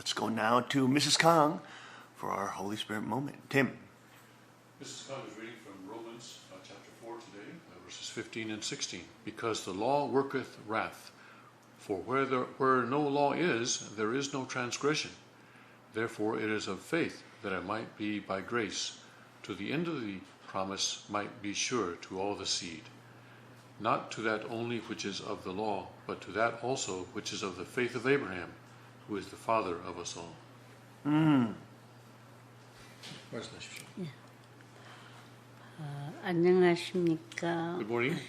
Let's go now to Mrs. Kang for our Holy Spirit moment. Tim. Mrs. Kang is reading from Romans chapter 4 today, verses 15 and 16. Because the law worketh wrath, for where no law is, there is no transgression. Therefore it is of faith that I might be by grace, to the end of the promise might be sure to all the seed. Not to that only which is of the law, but to that also which is of the faith of Abraham, who is the father of us all. 말씀하십시오. 안녕하십니까. Good morning.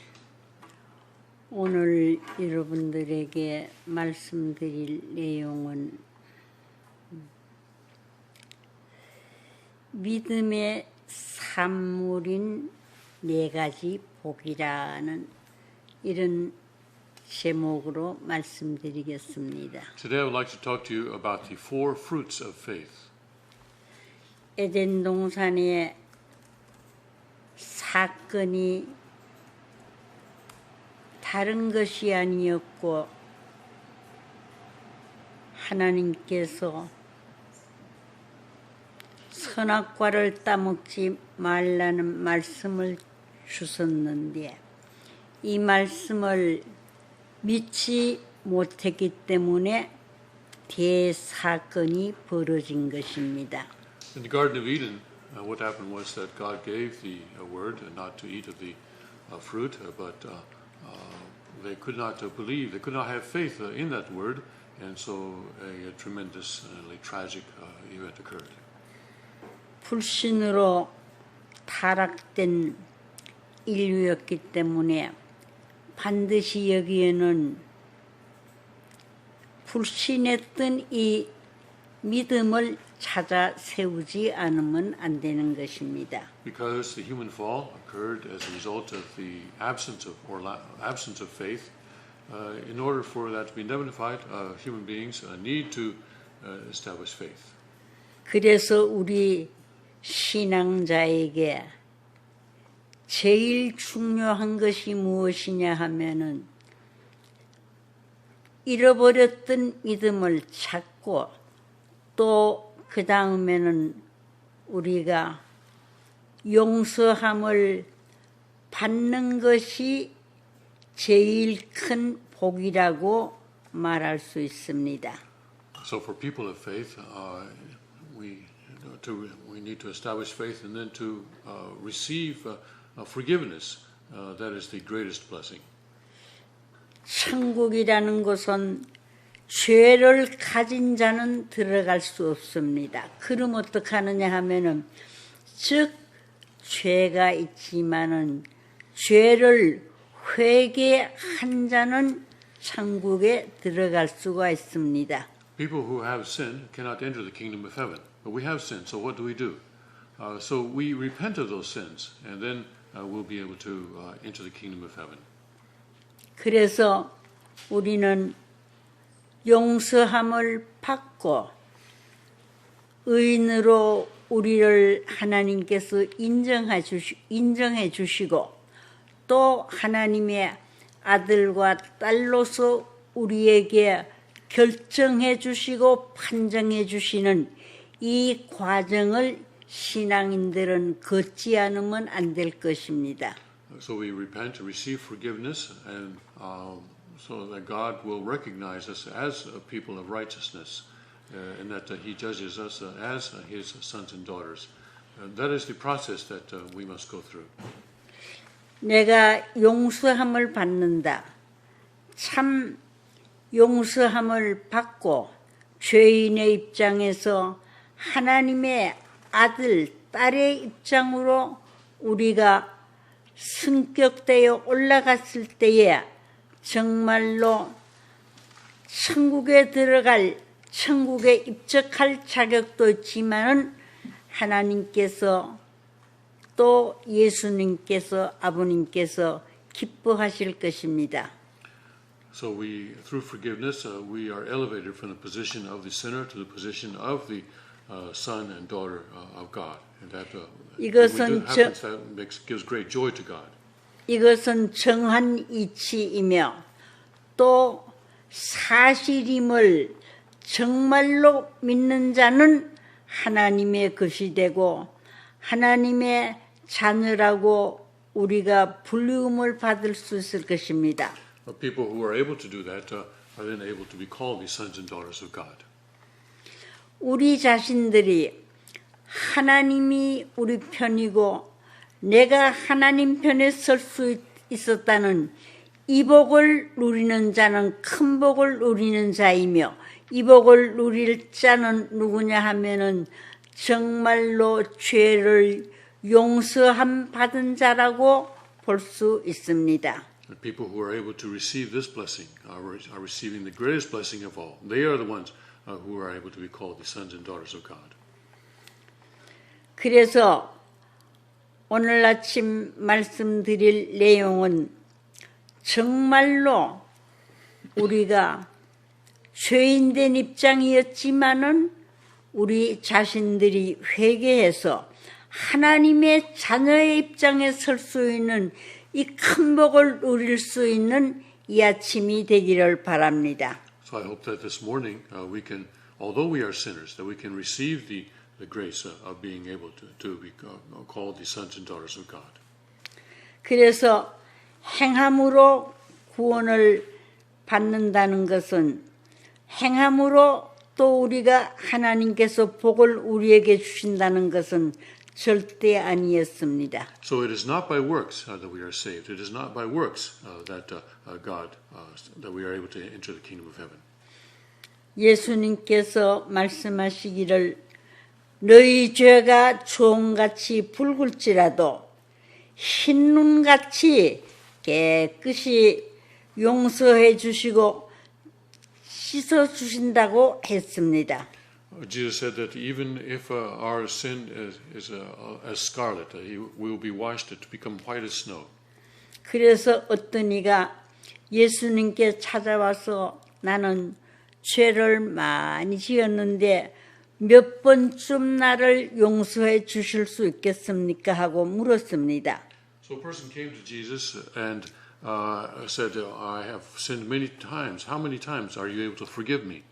오늘 여러분들에게 말씀드릴 내용은 믿음의 산물인 4가지 복이라는 이런 제목으로 말씀드리겠습니다. Today I would like to talk to you about the 4 fruits of faith. 에덴 동산의 사건이 다른 것이 아니었고 하나님께서 선악과를 따먹지 말라는 말씀을 주셨는데 이 말씀을 믿지 못했기 때문에 대사건이 벌어진 것입니다. In the Garden of Eden, what happened was that God gave the word not to eat of the fruit, but they could not believe, they could not have faith in that word, and so a tremendously tragic event occurred. 불신으로 타락된 인류였기 때문에 반드시 여기에는 불신했던 이 믿음을 찾아 세우지 않으면 안 되는 것입니다. Because the human fall occurred as a result of the absence of faith, in order for that to be indemnified, human beings need to establish faith. 그래서 우리 신앙자에게 제일 중요한 것이 무엇이냐 하면은 잃어버렸던 믿음을 찾고 또 그 다음에는 우리가 용서함을 받는 것이 제일 큰 복이라고 말할 수 있습니다. So for people of faith, we need to establish faith and then to receive forgiveness. That is the greatest blessing. 천국이라는 곳은 죄를 가진 자는 들어갈 수 없습니다. 그럼 어떻게 하느냐 하면은 즉 죄가 있지만은 죄를 회개한 자는 천국에 들어갈 수가 있습니다. People who have sinned cannot enter the kingdom of heaven. But we have sinned, so what do? So we repent of those sins, and then we'll be able to enter the kingdom of heaven. 그래서 우리는 용서함을 받고 의인으로 우리를 하나님께서 인정해 주시고 또 하나님의 아들과 딸로서 우리에게 결정해 주시고 판정해 주시는 이 과정을 신앙인들은 걷지 않으면 안 될 것입니다. So we repent to receive forgiveness, and so that God will recognize us as a people of righteousness, and that He judges us as His sons and daughters. That is the process that we must go through. 내가 용서함을 받는다. 참 용서함을 받고 죄인의 입장에서 하나님의 아들, 딸의 입장으로 우리가 승격되어 올라갔을 때에 정말로 천국에 천국에 입적할 자격도 있지만은 하나님께서 또 예수님께서 아버님께서 기뻐하실 것입니다. So through forgiveness, we are elevated from the position of the sinner to the position of the son and daughter of God, and that gives great joy to God. 이것은 정한 이치이며 또 사실임을 정말로 믿는 자는 하나님의 것이 되고 하나님의 자녀라고 우리가 불리움을 받을 수 있을 것입니다. People who are able to do that are then able to be called the sons and daughters of God. 우리 자신들이 하나님이 우리 편이고 내가 하나님 편에 설 수 있었다는 이 복을 누리는 자는 큰 복을 누리는 자이며 이 복을 누릴 자는 누구냐 하면은 정말로 죄를 용서함 받은 자라고 볼 수 있습니다. The people who are able to receive this blessing are receiving the greatest blessing of all. They are the ones who are able to be called the sons and daughters of God. 그래서 오늘 아침 말씀드릴 내용은 정말로 우리가 죄인된 입장이었지만은 우리 자신들이 회개해서 하나님의 자녀의 입장에 설 수 있는 이 큰 복을 누릴 수 있는 이 아침이 되기를 바랍니다. So I hope that this morning we can, although we are sinners, that we can receive the grace of being able to be called the sons and daughters of God. 그래서 행함으로 구원을 받는다는 것은 행함으로 또 우리가 하나님께서 복을 우리에게 주신다는 것은 절대 아니었습니다. So it is not by works that we are saved. It is not by works that we are able to enter the kingdom of heaven. 예수님께서 말씀하시기를 너희 죄가 주홍같이 붉을지라도 흰눈같이 깨끗이 용서해 주시고 씻어 주신다고 했습니다. Jesus said that even if our sin is as scarlet, we will be washed to become white as snow. 그래서 어떤 이가 예수님께 찾아와서 나는 죄를 많이 지었는데 몇 번쯤 나를 용서해 주실 수 있겠습니까? 하고 물었습니다. So a person came to Jesus and said, I have sinned many times. How many times are you able to forgive me?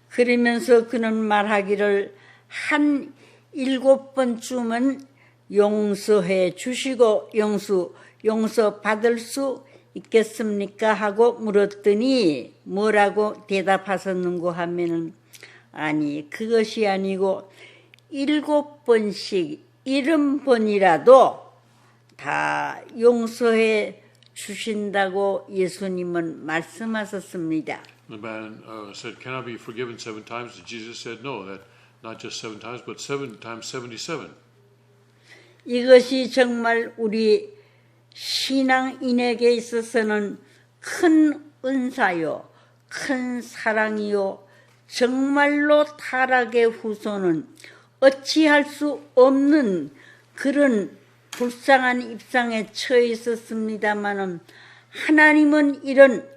그러면서 그는 말하기를 한 7번쯤은 용서해 주시고 용서 받을 수 있겠습니까? 하고 물었더니 뭐라고 대답하셨는고 하면은 아니 그것이 아니고 7번씩 70번이라도 다 용서해 주신다고 예수님은 말씀하셨습니다. The man said, can I be forgiven 7 times? And Jesus said, no, that not just 7 times, but 7 times 77. 이것이 정말 우리 신앙인에게 있어서는 큰 은사요, 큰 사랑이요, 정말로 타락의 후손은 어찌할 수 없는 그런 불쌍한 입장에 처해 있었습니다마는 하나님은 이런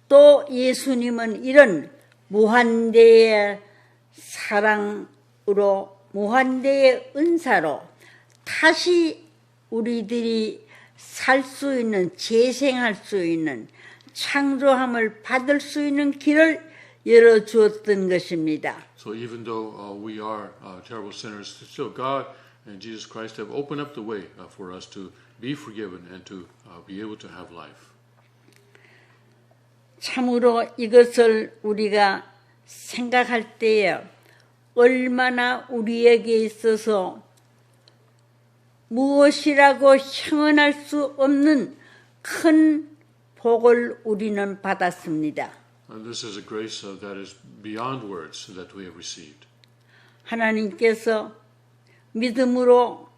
또 예수님은 이런 무한대의 사랑으로 무한대의 은사로 다시 우리들이 살 수 있는 재생할 수 있는 창조함을 받을 수 있는 길을 열어주었던 것입니다. So even though we are terrible sinners, still God and Jesus Christ have opened up the way for us to be forgiven and to be able to have life. 참으로 이것을 우리가 생각할 때에 얼마나 우리에게 있어서 무엇이라고 형언할 수 없는 큰 복을 우리는 받았습니다. This is a grace that is beyond words that we have received. 하나님께서 믿음으로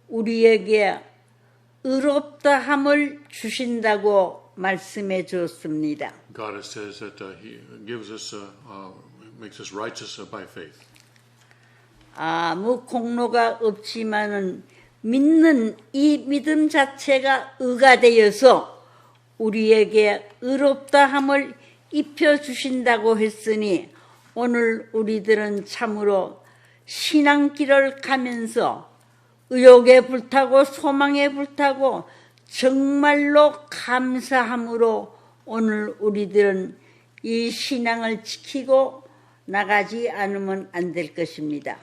우리에게 의롭다함을 주신다고 말씀해 주었습니다. God says that He gives us, makes us righteous by faith. 아무 공로가 없지만은 믿는 이 믿음 자체가 의가 되어서 우리에게 의롭다함을 입혀주신다고 했으니 오늘 우리들은 참으로 신앙길을 가면서 의욕에 불타고 소망에 불타고 정말로 감사함으로 오늘 우리들은 이 신앙을 지키고 나가지 않으면 안 될 것입니다.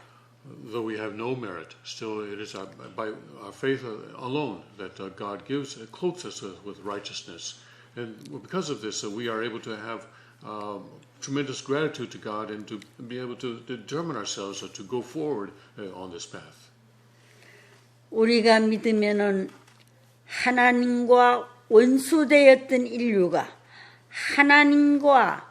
Though we have no merit, still it is by our faith alone that God clothes us with righteousness. And because of this, we are able to have tremendous gratitude to God and to be able to determine ourselves to go forward on this path. 우리가 믿으면은 하나님과 원수되었던 인류가 하나님과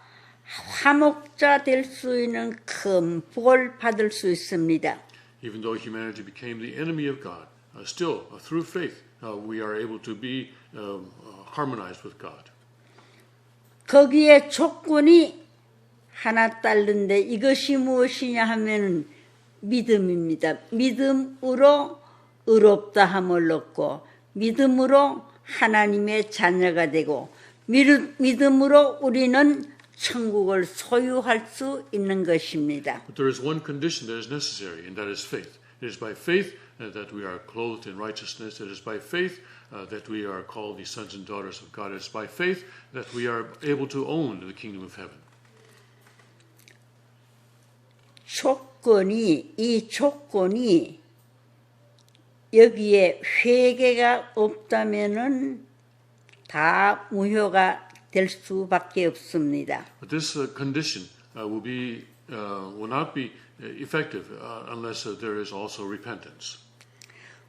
화목자 될 수 있는 큰 복을 받을 수 있습니다. Even though humanity became the enemy of God, still through faith we are able to be harmonized with God. 거기에 조건이 하나 따른데 이것이 무엇이냐 하면은 믿음입니다. 믿음으로 의롭다 함을 얻고 믿음으로 하나님의 자녀가 되고 믿음으로 우리는 천국을 소유할 수 있는 것입니다. But there is one condition that is necessary, and that is faith. It is by faith that we are clothed in righteousness. It is by faith that we are called the sons and daughters of God. It is by faith that we are able to own the kingdom of heaven. 이 조건이 여기에 회개가 없다면은 다 무효가 될 수밖에 없습니다. But this condition will not be effective unless there is also repentance.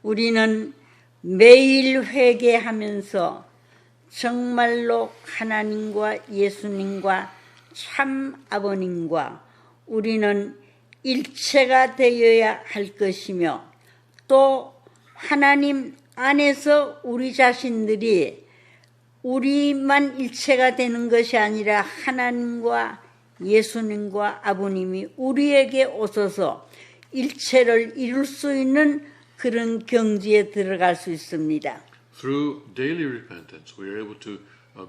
우리는 매일 회개하면서 정말로 하나님과 예수님과 참 아버님과 우리는 일체가 되어야 할 것이며 또 하나님 안에서 우리 자신들이 우리만 일체가 되는 것이 아니라 하나님과 예수님과 아버님이 우리에게 오셔서 일체를 이룰 수 있는 그런 경지에 들어갈 수 있습니다. Through daily repentance, we are able to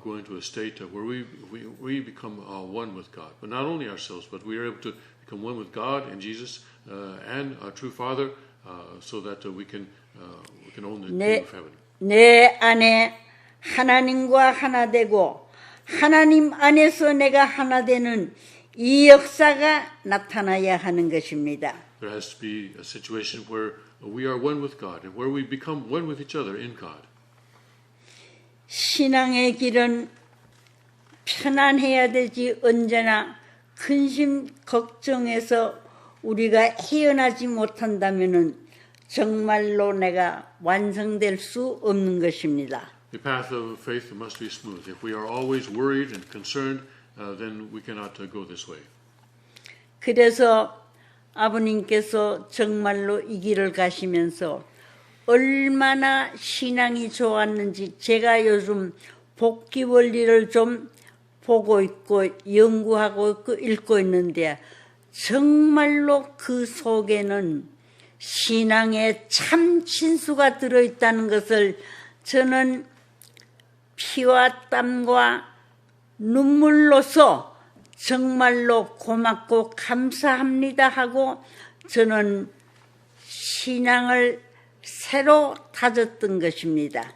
go into a state where we become one with God. But not only ourselves, but we are able to become one with God and Jesus and our true Father, so that we can own the kingdom of heaven. 내 안에 하나님과 하나 되고 하나님 안에서 내가 하나 되는 이 역사가 나타나야 하는 것입니다. There has to be a situation where we are one with God and where we become one with each other in God. 신앙의 길은 편안해야 되지 언제나 근심 걱정해서 우리가 헤어나지 못한다면은 정말로 내가 완성될 수 없는 것입니다. The path of faith must be smooth. If we are always worried and concerned, then we cannot go this way. 그래서 아버님께서 정말로 이 길을 가시면서 얼마나 신앙이 좋았는지 제가 요즘 복귀 원리를 좀 보고 있고 연구하고 있고 읽고 있는데 정말로 그 속에는 신앙의 참 진수가 들어있다는 것을 저는 피와 땀과 눈물로서 정말로 고맙고 감사합니다 하고 저는 신앙을 새로 다졌던 것입니다.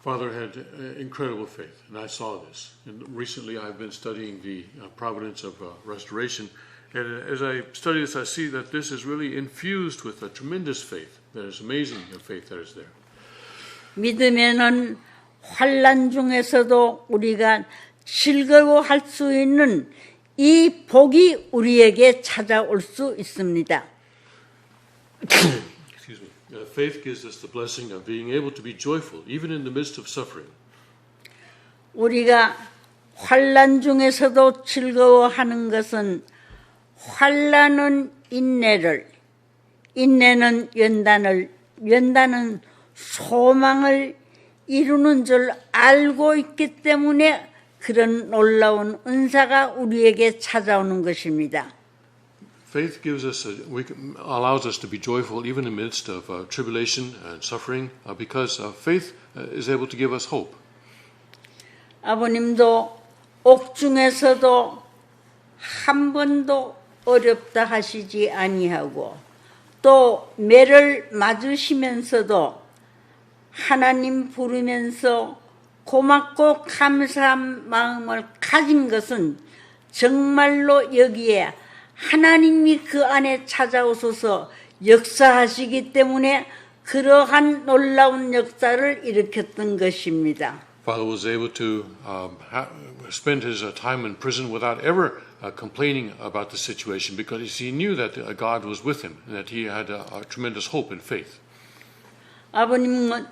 Father had incredible faith, and I saw this. And recently I've been studying the providence of restoration. And as I study this, I see that this is really infused with a tremendous faith. There is amazing faith that is there. 믿으면은 환난 중에서도 우리가 즐거워할 수 있는 이 복이 우리에게 찾아올 수 있습니다. Excuse me. Faith gives us the blessing of being able to be joyful even in the midst of suffering. 우리가 환난 중에서도 즐거워하는 것은 환난은 인내를, 인내는 연단은 소망을 이루는 줄 알고 있기 때문에 그런 놀라운 은사가 우리에게 찾아오는 것입니다. Faith gives us, allows us to be joyful even in the midst of tribulation and suffering, because faith is able to give us hope. 아버님도 옥중에서도 한 번도 어렵다 하시지 아니하고 또 매를 맞으시면서도 하나님 부르면서 고맙고 감사한 마음을 가진 것은 정말로 여기에 하나님이 그 안에 찾아오셔서 역사하시기 때문에 그러한 놀라운 역사를 일으켰던 것입니다. Father was able to spend his time in prison without ever complaining about the situation because he knew that God was with him and that he had a tremendous hope and faith. 아버님은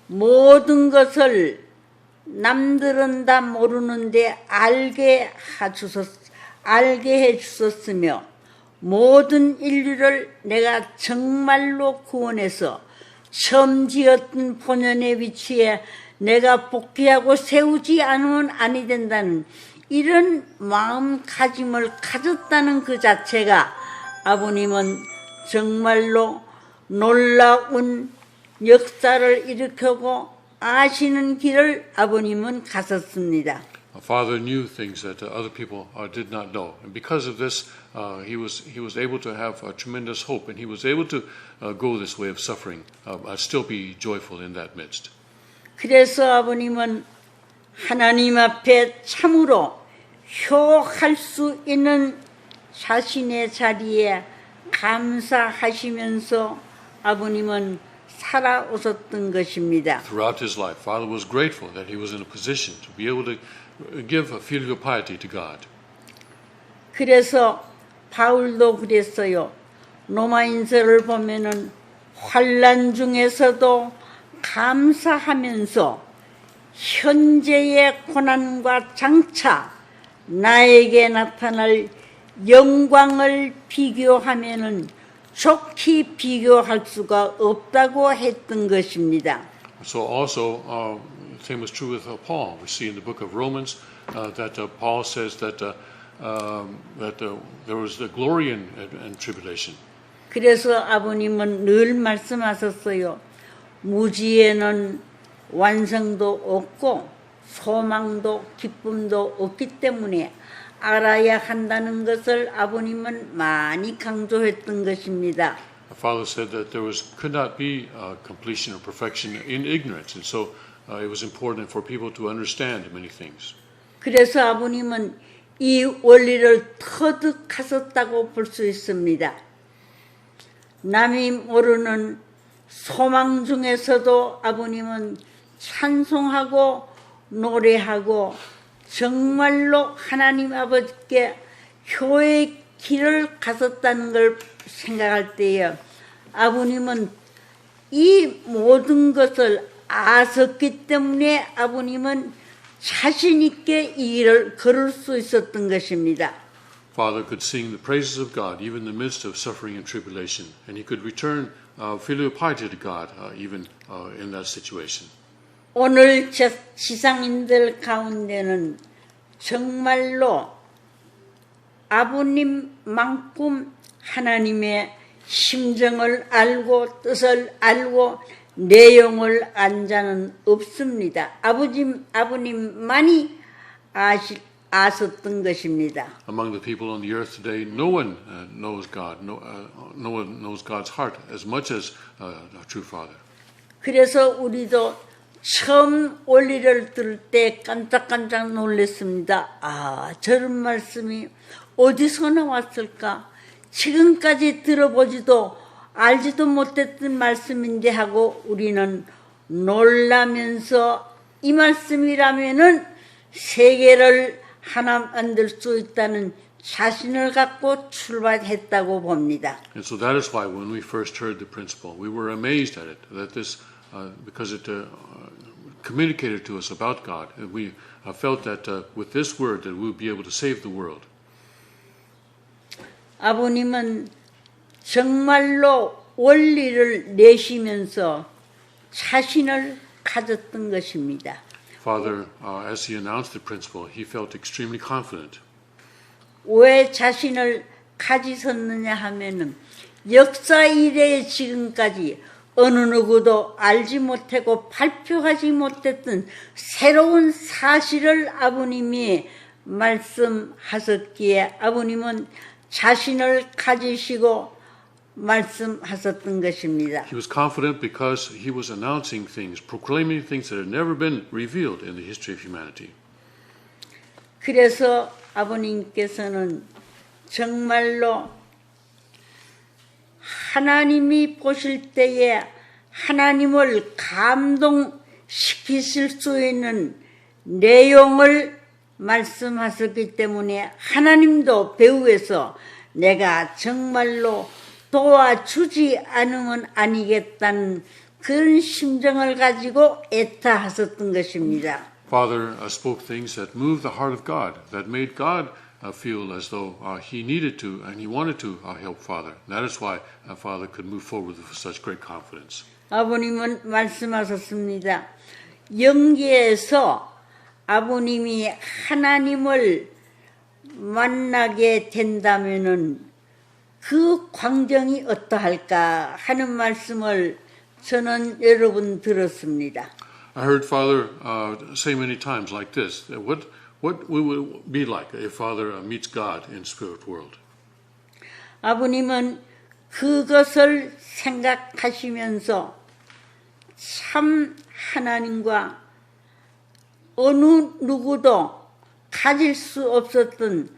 모든 것을 남들은 다 모르는데 알게 해 주셨으며 모든 인류를 내가 정말로 구원해서 처음 지었던 본연의 위치에 내가 복귀하고 세우지 않으면 아니 된다는 이런 마음가짐을 가졌다는 그 자체가 아버님은 정말로 놀라운 역사를 일으키고 아시는 길을 아버님은 가셨습니다. Father knew things that other people did not know, and because of this, he was able to have a tremendous hope, and he was able to go this way of suffering, still be joyful in that midst. 그래서 아버님은 하나님 앞에 참으로 효할 수 있는 자신의 자리에 감사하시면서 아버님은 살아오셨던 것입니다. Throughout his life, Father was grateful that he was in a position to be able to give a filial piety to God. 그래서 바울도 그랬어요. 로마인서를 보면은 환난 중에서도 감사하면서 현재의 고난과 장차 나에게 나타날 영광을 비교하면은 좋게 비교할 수가 없다고 했던 것입니다. So also, same was true with Paul. We see in the book of Romans that Paul says that there was the glory in tribulation. 그래서 아버님은 늘 말씀하셨어요. 무지에는 완성도 없고 소망도 기쁨도 없기 때문에 알아야 한다는 것을 아버님은 많이 강조했던 것입니다. My father said that could not be completion or perfection in ignorance, and so it was important for people to understand many things. 그래서 아버님은 이 원리를 터득하셨다고 볼 수 있습니다. 남이 모르는 소망 중에서도 아버님은 찬송하고 노래하고 정말로 하나님 아버지께 효의 길을 갔었다는 걸 생각할 때에 아버님은 이 모든 것을 아셨기 때문에 아버님은 자신 있게 이 길을 걸을 수 있었던 것입니다. Father could sing the praises of God even in the midst of suffering and tribulation, and he could return filial piety to God even in that situation. 오늘 지상인들 가운데는 정말로 아버님만큼 하나님의 심정을 알고 뜻을 알고 내용을 안 자는 없습니다. 아버님만이 아셨던 것입니다. Among the people on the earth today, no one knows God. No one knows God's heart as much as a true Father. 그래서 우리도 처음 원리를 들을 때 깜짝깜짝 놀랐습니다. 아, 저런 말씀이 어디서 나왔을까? 지금까지 들어보지도 알지도 못했던 말씀인데 하고 우리는 놀라면서 이 말씀이라면은 세계를 하나 만들 수 있다는 자신을 갖고 출발했다고 봅니다. And so that is why when we first heard the principle, we were amazed at it, that this, because it communicated to us about God, and we felt that with this word that we would be able to save the world. 아버님은 정말로 원리를 내시면서 자신을 가졌던 것입니다. Father, as he announced the principle, he felt extremely confident. 왜 자신을 가지셨느냐 하면은 역사 이래의 지금까지 어느 누구도 알지 못하고 발표하지 못했던 새로운 사실을 아버님이 말씀하셨기에 아버님은 자신을 가지시고 말씀하셨던 것입니다. He was confident because he was announcing things, proclaiming things that had never been revealed in the history of humanity. 그래서 아버님께서는 정말로 하나님이 보실 때에 하나님을 감동시키실 수 있는 내용을 말씀하셨기 때문에 하나님도 배후에서 내가 정말로 도와주지 않으면 아니겠다는 그런 심정을 가지고 애타하셨던 것입니다. Father spoke things that moved the heart of God, that made God feel as though he needed to and he wanted to help Father. That is why Father could move forward with such great confidence. 아버님은 말씀하셨습니다. 영계에서 아버님이 하나님을 만나게 된다면은 그 광경이 어떠할까 하는 말씀을 저는 여러분 들었습니다. I heard Father say many times like this, that what will it be like if Father meets God in spirit world? 아버님은 그것을 생각하시면서 참 하나님과 어느 누구도 가질 수 없었던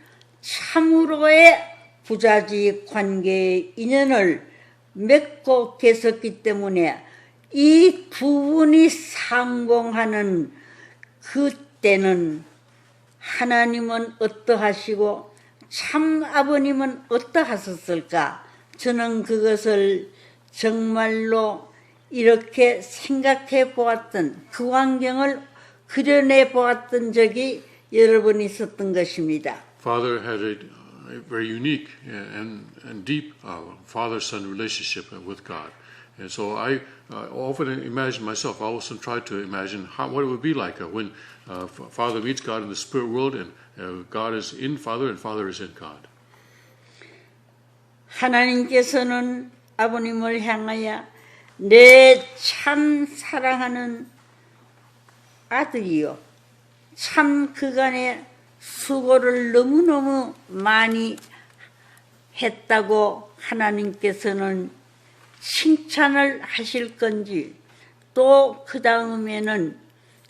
참으로의 부자지 관계의 인연을 맺고 계셨기 때문에 이 두 분이 상봉하는 그때는 하나님은 어떠하시고 참 아버님은 어떠하셨을까? 저는 그것을 정말로 이렇게 생각해 보았던 그 환경을 그려내 보았던 적이 여러 번 있었던 것입니다. Father had a very unique and deep father-son relationship with God. And so I often imagine myself, I often try to imagine what it would be like when Father meets God in the spirit world and God is in Father and Father is in God. 하나님께서는 아버님을 향하여 내 참 사랑하는 아들이요. 참 그간의 수고를 너무너무 많이 했다고 하나님께서는 칭찬을 하실 건지 또 그 다음에는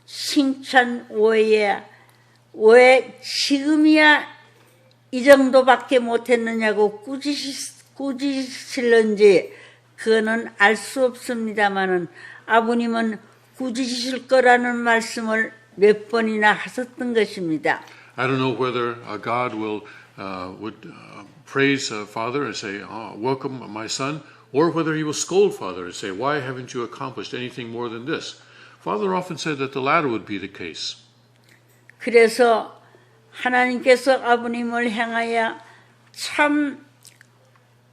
칭찬 외에 왜 지금이야 이 정도밖에 못했느냐고 꾸짖으실는지 그거는 알 수 없습니다마는 아버님은 꾸짖으실 거라는 말씀을 몇 번이나 하셨던 것입니다. I don't know whether God would praise Father and say, welcome my son, or whether he will scold Father and say, why haven't you accomplished anything more than this? Father often said that the latter would be the case. 그래서 하나님께서 아버님을 향하여 참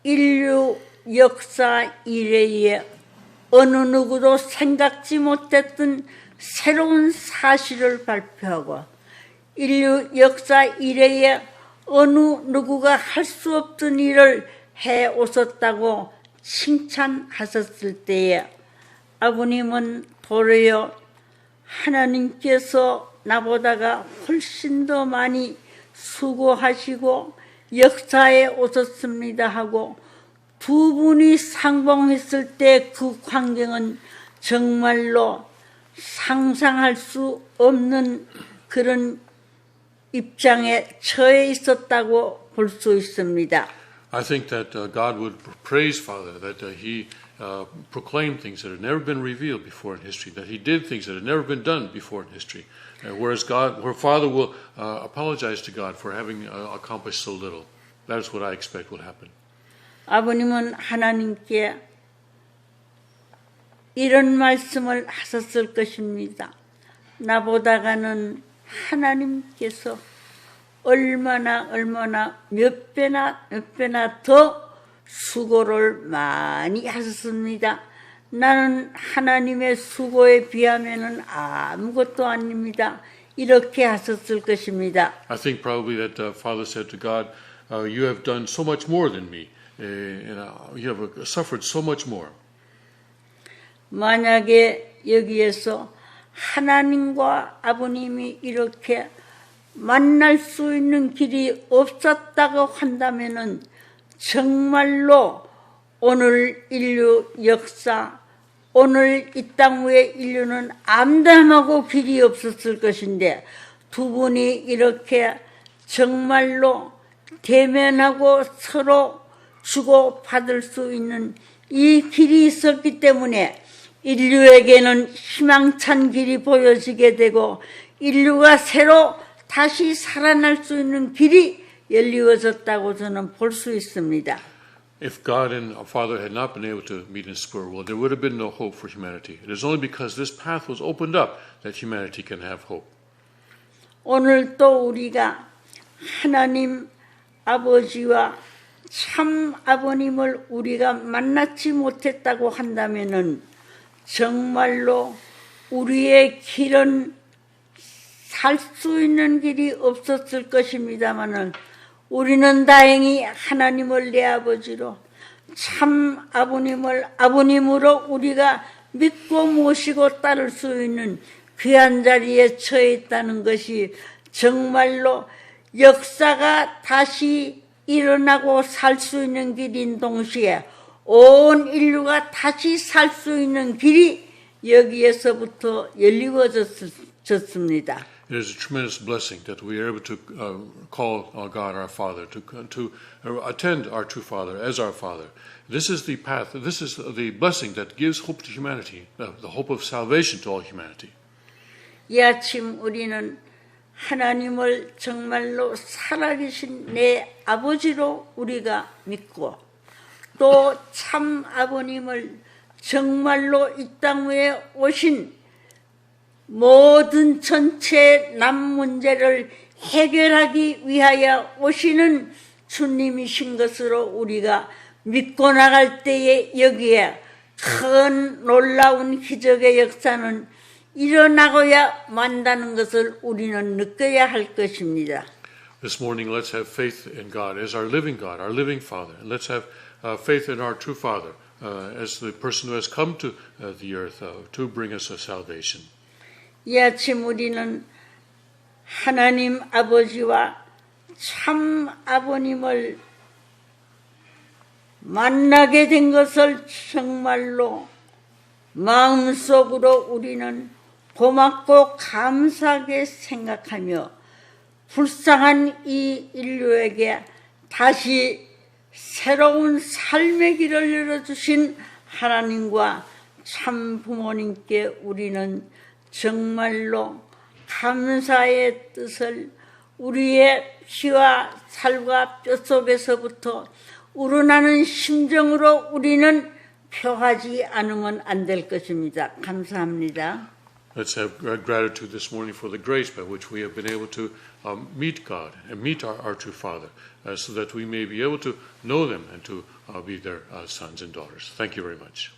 인류 역사 이래에 어느 누구도 생각지 못했던 새로운 사실을 발표하고 인류 역사 이래에 어느 누구가 할 수 없던 일을 해 오셨다고 칭찬하셨을 때에 아버님은 도리어 하나님께서 나보다가 훨씬 더 많이 수고하시고 역사에 오셨습니다 하고 두 분이 상봉했을 때 그 광경은 정말로 상상할 수 없는 그런 입장에 처해 있었다고 볼 수 있습니다. I think that God would praise Father, that he proclaimed things that had never been revealed before in history, that he did things that had never been done before in history. Where Father will apologize to God for having accomplished so little. That is what I expect will happen. 아버님은 하나님께 이런 말씀을 하셨을 것입니다. 나보다가는 하나님께서 얼마나 몇 배나 더 수고를 많이 하셨습니다. 나는 하나님의 수고에 비하면은 아무것도 아닙니다. 이렇게 하셨을 것입니다. I think probably that Father said to God, you have done so much more than me. And you have suffered so much more. 만약에 여기에서 하나님과 아버님이 이렇게 만날 수 있는 길이 없었다고 한다면은 정말로 오늘 인류 역사, 오늘 이 땅 위의 인류는 암담하고 길이 없었을 것인데 두 분이 이렇게 정말로 대면하고 서로 주고받을 수 있는 이 길이 있었기 때문에 인류에게는 희망찬 길이 보여지게 되고 인류가 새로 다시 살아날 수 있는 길이 열리워졌다고 저는 볼 수 있습니다. If God and our Father had not been able to meet in the spirit world, there would have been no hope for humanity. It is only because this path was opened up that humanity can have hope. 오늘 또 우리가 하나님 아버지와 참 아버님을 우리가 만나지 못했다고 한다면은 정말로 우리의 길은 살 수 있는 길이 없었을 것입니다마는 우리는 다행히 하나님을 내 아버지로 참 아버님을 아버님으로 우리가 믿고 모시고 따를 수 있는 귀한 자리에 처해 있다는 것이 정말로 역사가 다시 일어나고 살 수 있는 길인 동시에 온 인류가 다시 살 수 있는 길이 여기에서부터 열리워졌습니다. It is a tremendous blessing that we are able to call God our Father, to attend our true Father as our Father. This is the path, this is the blessing that gives hope to humanity, the hope of salvation to all humanity. 이 아침 우리는 하나님을 정말로 살아계신 내 아버지로 우리가 믿고 또 참 아버님을 정말로 이 땅 위에 오신 모든 전체 남 문제를 해결하기 위하여 오시는 주님이신 것으로 우리가 믿고 나갈 때에 여기에 큰 놀라운 기적의 역사는 일어나고야 만다는 것을 우리는 느껴야 할 것입니다. This morning, let's have faith in God as our living Father. And let's have faith in our true Father as the person who has come to the earth to bring us a salvation. 이 아침 우리는 하나님 아버지와 참 아버님을 만나게 된 것을 정말로 마음속으로 우리는 고맙고 감사하게 생각하며 불쌍한 이 인류에게 다시 새로운 삶의 길을 열어주신 하나님과 참 부모님께 우리는 정말로 감사의 뜻을 우리의 피와 살과 뼛속에서부터 우러나는 심정으로 우리는 표하지 않으면 안 될 것입니다. 감사합니다. Let's have gratitude this morning for the grace by which we have been able to meet God and meet our true Father so that we may be able to know them and to be their sons and daughters. Thank you very much.